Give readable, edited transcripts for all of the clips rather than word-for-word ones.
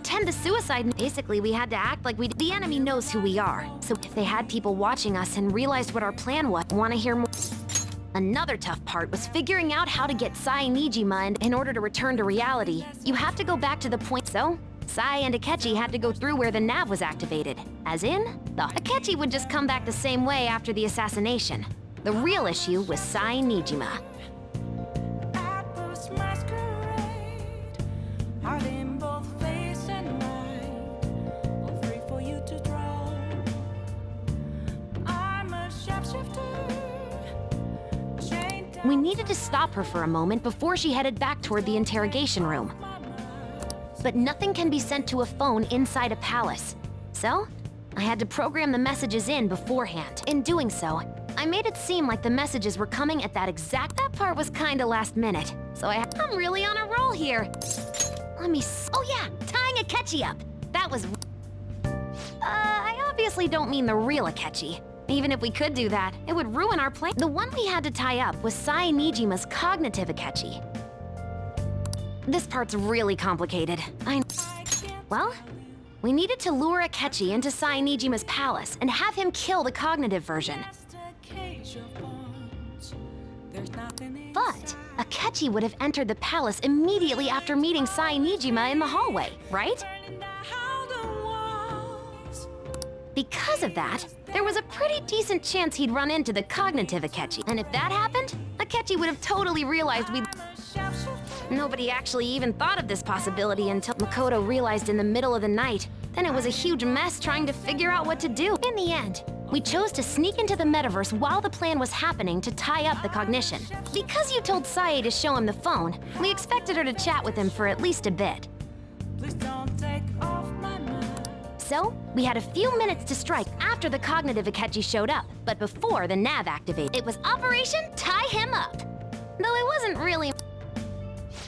Tend to suicide. Basically, we had to act like the enemy knows who we are. So if they had people watching us and realized what our plan was, want to hear more? Another tough part was figuring out how to get Sai Nijima in order to return to reality. You have to go back to the point. So Sai and Akechi had to go through where the nav was activated. As in, the Akechi would just come back the same way after the assassination. The real issue was Sai Nijima. We needed to stop her for a moment before she headed back toward the interrogation room. But nothing can be sent to a phone inside a palace. So, I had to program the messages in beforehand. In doing so, I made it seem like the messages were coming at that part was kinda last minute. So I'm really on a roll here. Oh yeah, tying Akechi up. That was... I obviously don't mean the real Akechi. Even if we could do that, it would ruin our plan. The one we had to tie up was Sai Nijima's cognitive Akechi. This part's really complicated. Well, we needed to lure Akechi into Sai Nijima's palace and have him kill the cognitive version. But Akechi would have entered the palace immediately after meeting Sai Nijima in the hallway, right? Because of that, there was a pretty decent chance he'd run into the cognitive Akechi. And if that happened, Akechi would have totally realized we'd... Nobody actually even thought of this possibility until Makoto realized in the middle of the night. Then it was a huge mess trying to figure out what to do. In the end, we chose to sneak into the metaverse while the plan was happening to tie up the cognition. Because you told Sae to show him the phone, we expected her to chat with him for at least a bit. So, we had a few minutes to strike after the cognitive Akechi showed up, but before the nav activated. It was Operation Tie Him Up! Though it wasn't really...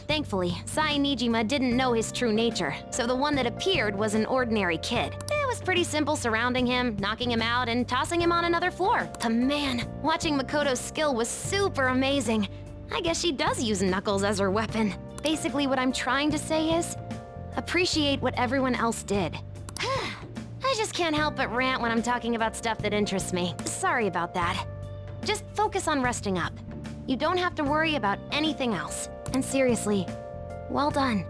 Thankfully, Sai Nijima didn't know his true nature, so the one that appeared was an ordinary kid. It was pretty simple surrounding him, knocking him out, and tossing him on another floor. But man, watching Makoto's skill was super amazing. I guess she does use Knuckles as her weapon. Basically, what I'm trying to say is, appreciate what everyone else did. I just can't help but rant when I'm talking about stuff that interests me. Sorry about that. Just focus on resting up. You don't have to worry about anything else. And seriously, well done.